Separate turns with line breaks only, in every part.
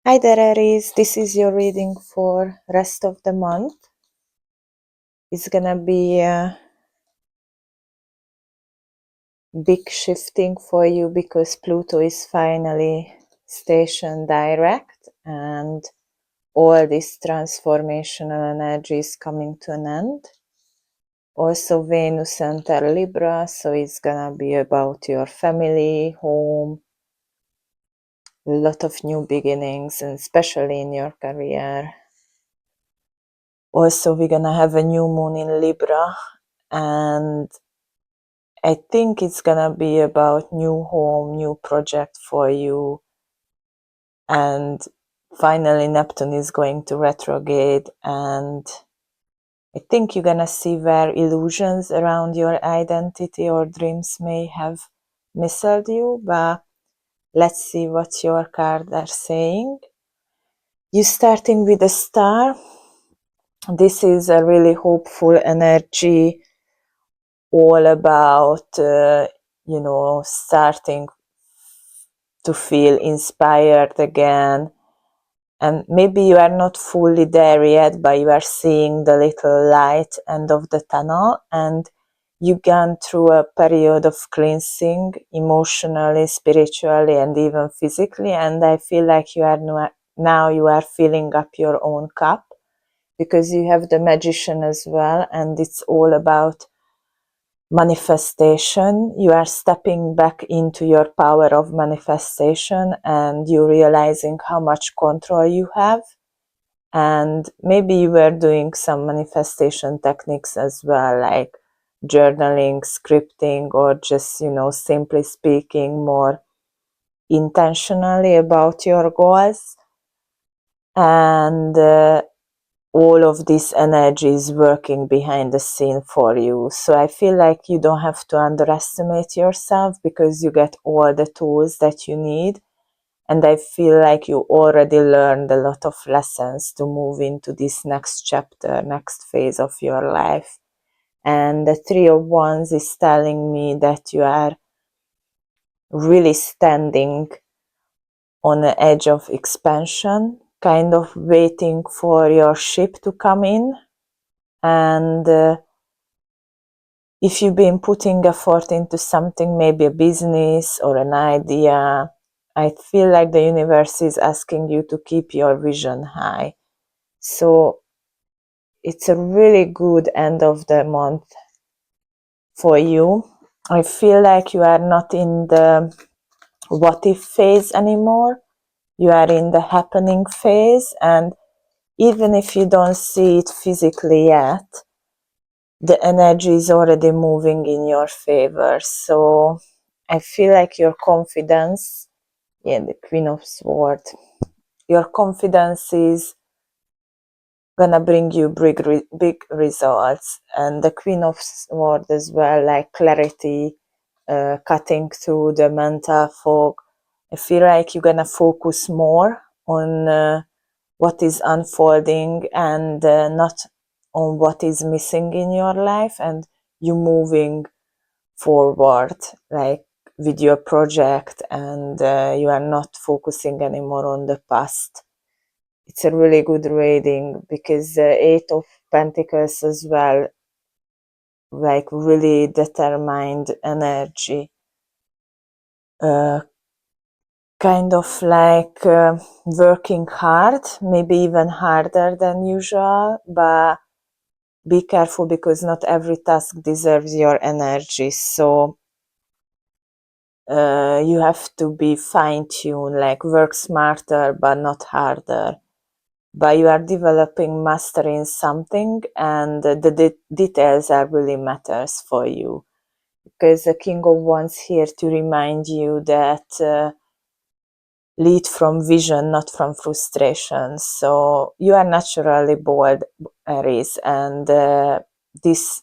Hi there, Aries. This is your reading for rest of the month. It's gonna be a big shifting for you because Pluto is finally stationed direct and all this transformational energy is coming to an end. Also Venus entered Libra, so it's gonna be about your family, home, a lot of new beginnings, and especially in your career. Also, we're gonna have a new moon in Libra, and I think it's gonna be about new home, new project for you. And finally, Neptune is going to retrograde, and I think you're gonna see where illusions around your identity or dreams may have misled you, but let's see what your cards are saying. You starting with a star. This is a really hopeful energy, all about starting to feel inspired again, and maybe you are not fully there yet, but you are seeing the little light end of the tunnel, and you've gone through a period of cleansing emotionally, spiritually, and even physically, and I feel like you are now you are filling up your own cup because you have the Magician as well, and it's all about manifestation. You are stepping back into your power of manifestation, and you're realizing how much control you have. And maybe you were doing some manifestation techniques as well, like journaling, scripting, or just simply speaking more intentionally about your goals. And all of this energy is working behind the scene for you. So I feel like you don't have to underestimate yourself because you get all the tools that you need. And I feel like you already learned a lot of lessons to move into this next chapter, next phase of your life. And the Three of Wands is telling me that you are really standing on the edge of expansion, kind of waiting for your ship to come in. And if you've been putting effort into something, maybe a business or an idea, I feel like the universe is asking you to keep your vision high. So it's a really good end of the month for you. I feel like you are not in the what if phase anymore. You are in the happening phase, and even if you don't see it physically yet, the energy is already moving in your favor. So I feel like your confidence, the Queen of Swords, your confidence is gonna bring you big results. And the Queen of Swords as well, like clarity, cutting through the mental fog. I feel like you're gonna focus more on what is unfolding and not on what is missing in your life, and you moving forward like with your project, and you are not focusing anymore on the past. It's a really good reading because Eight of Pentacles as well, like really determined energy, kind of like working hard, maybe even harder than usual, but be careful because not every task deserves your energy. So you have to be fine-tuned, like work smarter but not harder. But you are developing mastery in something, and the details are really matters for you. Because the King of Wands here to remind you that lead from vision, not from frustration. So you are naturally bold, Aries, and this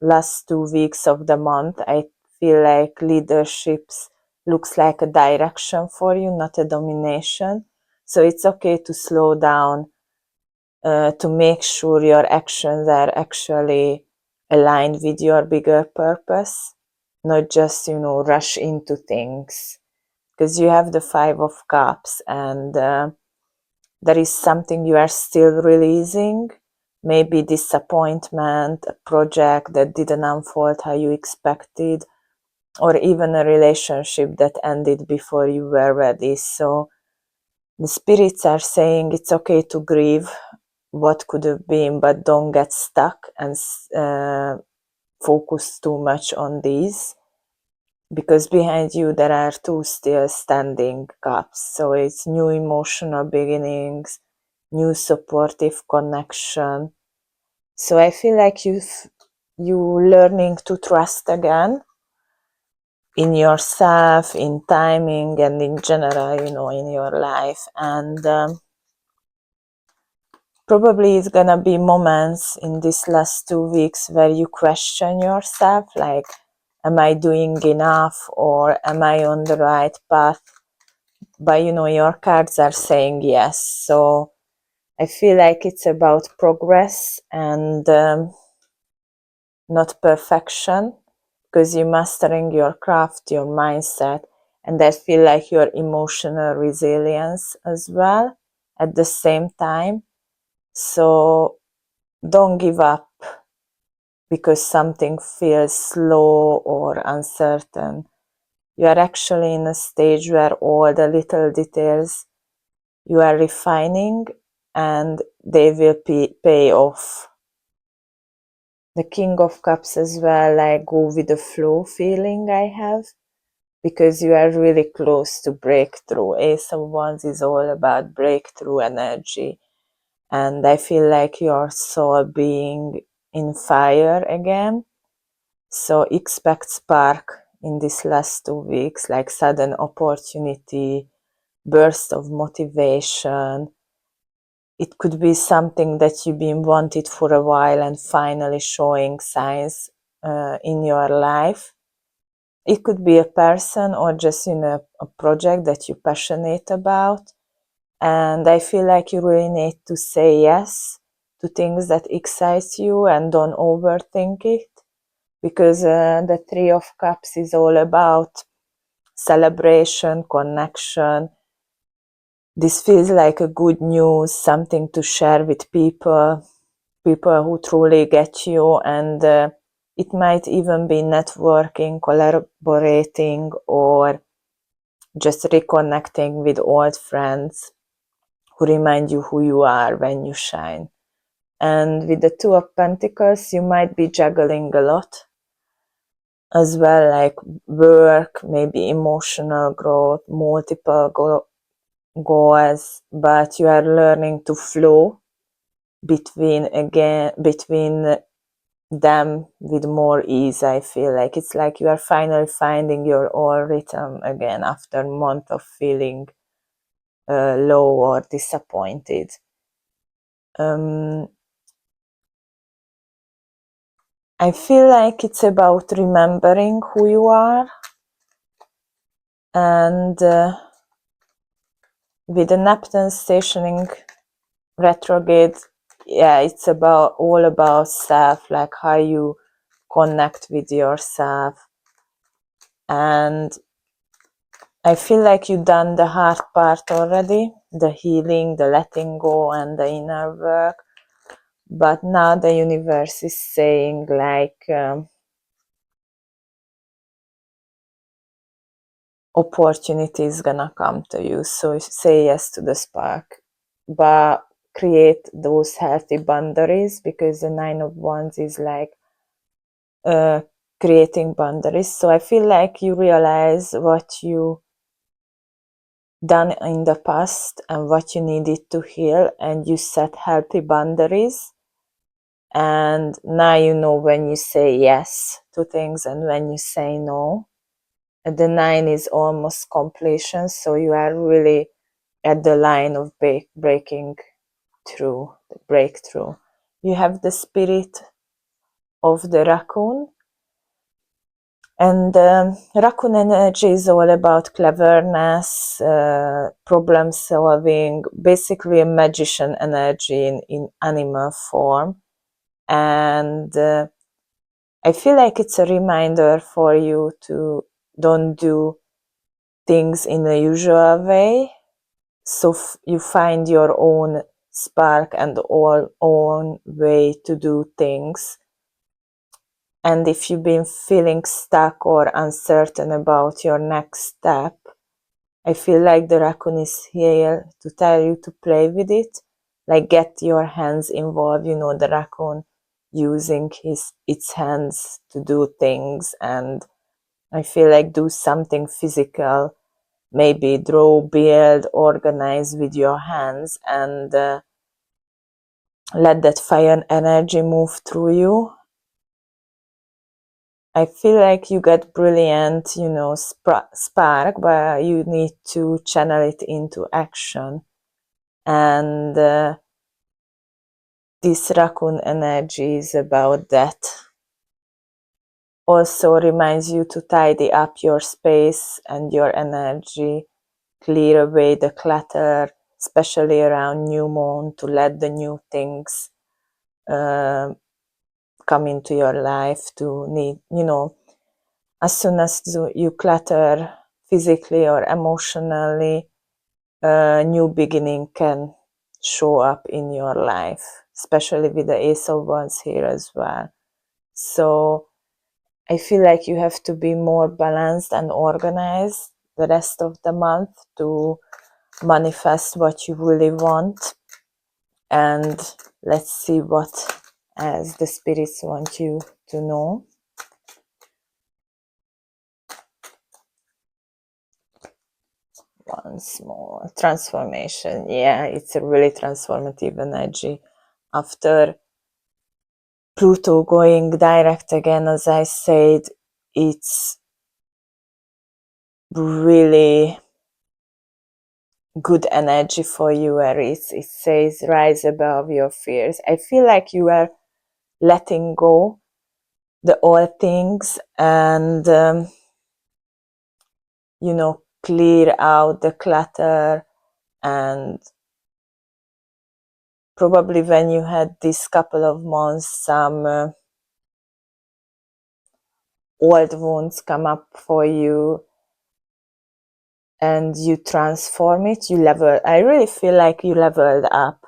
last 2 weeks of the month, I feel like leaderships looks like a direction for you, not a domination. So it's okay to slow down, to make sure your actions are actually aligned with your bigger purpose, not just rush into things. Because you have the Five of Cups, and there is something you are still releasing, maybe disappointment, a project that didn't unfold how you expected, or even a relationship that ended before you were ready. So the spirits are saying it's okay to grieve what could have been, but don't get stuck and focus too much on these, because behind you there are two still standing cups. So it's new emotional beginnings, new supportive connection. So I feel like you learning to trust again in yourself, in timing, and in general, in your life. And probably it's gonna be moments in these last 2 weeks where you question yourself, like, am I doing enough, or am I on the right path? But your cards are saying yes. So I feel like it's about progress and not perfection, because you're mastering your craft, your mindset, and I feel like your emotional resilience as well at the same time. So don't give up because something feels slow or uncertain. You are actually in a stage where all the little details you are refining, and they will pay off. The King of Cups as well, like go with the flow feeling I have, because you are really close to breakthrough. Ace of Wands is all about breakthrough energy, and I feel like your soul being in fire again. So expect spark in these last 2 weeks, like sudden opportunity, burst of motivation. It could be something that you've been wanted for a while and finally showing signs in your life. It could be a person or just a project that you're passionate about. And I feel like you really need to say yes to things that excite you and don't overthink it, because the Three of Cups is all about celebration, connection. This feels like a good news, something to share with people who truly get you, and it might even be networking, collaborating, or just reconnecting with old friends who remind you who you are when you shine. And with the Two of Pentacles, you might be juggling a lot as well, like work, maybe emotional growth, multiple goals, but you are learning to flow between them with more ease. I feel like it's like you are finally finding your own rhythm again after a month of feeling low or disappointed. I feel like it's about remembering who you are, and with the Neptune stationing retrograde, yeah, it's all about self, like how you connect with yourself. And I feel like you've done the hard part already, the healing, the letting go, and the inner work. But now the universe is saying, like, opportunity is gonna come to you. So say yes to the spark, but create those healthy boundaries, because the Nine of Wands is like creating boundaries. So I feel like you realize what you done in the past and what you needed to heal, and you set healthy boundaries. And now you know when you say yes to things and when you say no. And the 9 is almost completion, so you are really at the line of breaking through, the breakthrough. You have the spirit of the raccoon, and raccoon energy is all about cleverness, problem solving, basically a magician energy in animal form. And I feel like it's a reminder for you to don't do things in a usual way. So you find your own spark and own way to do things. And if you've been feeling stuck or uncertain about your next step, I feel like the raccoon is here to tell you to play with it, like get your hands involved, the raccoon using its hands to do things. And I feel like do something physical, maybe draw, build, organize with your hands, and let that fire energy move through you. I feel like you get brilliant, spark, but you need to channel it into action. And this raccoon energy is about that. Also reminds you to tidy up your space and your energy, clear away the clutter, especially around new moon, to let the new things come into your life, to need, as soon as you clutter physically or emotionally, a new beginning can show up in your life, especially with the Ace of Wands here as well. So I feel like you have to be more balanced and organized the rest of the month to manifest what you really want. And let's see what as the spirits want you to know. Once more, transformation. Yeah, it's a really transformative energy. After Pluto going direct again, as I said, it's really good energy for you, Aries. It says rise above your fears. I feel like you are letting go the old things and clear out the clutter. And probably when you had this couple of months, some old wounds come up for you and you transform it, you level. I really feel like you leveled up,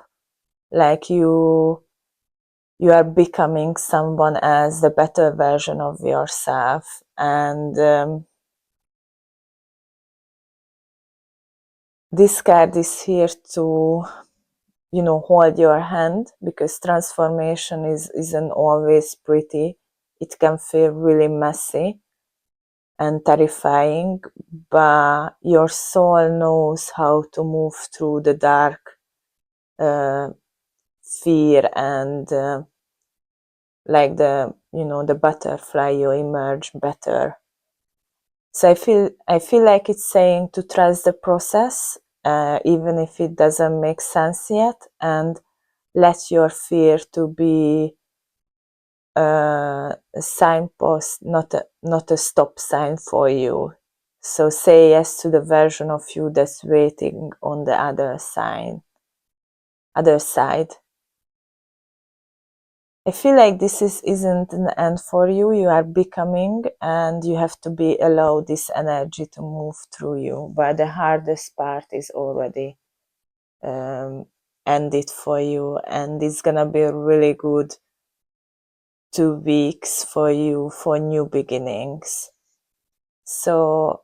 like you are becoming someone else, the better version of yourself. And this card is here to hold your hand, because transformation isn't always pretty. It can feel really messy and terrifying, but your soul knows how to move through the dark fear, and like the butterfly, you emerge better. So I feel like it's saying to trust the process, even if it doesn't make sense yet, and let your fear to be a signpost, not a stop sign for you. So say yes to the version of you that's waiting on the other side. I feel like this isn't an end for you. You are becoming, and you have to allow this energy to move through you. But the hardest part is already ended for you, and it's gonna be a really good 2 weeks for you for new beginnings. So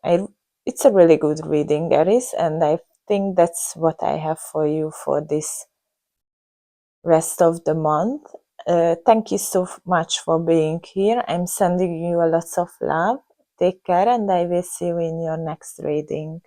it's a really good reading, Aries, and I think that's what I have for you for this rest of the month. Thank you so much for being here. I'm sending you a lots of love. Take care, and I will see you in your next reading.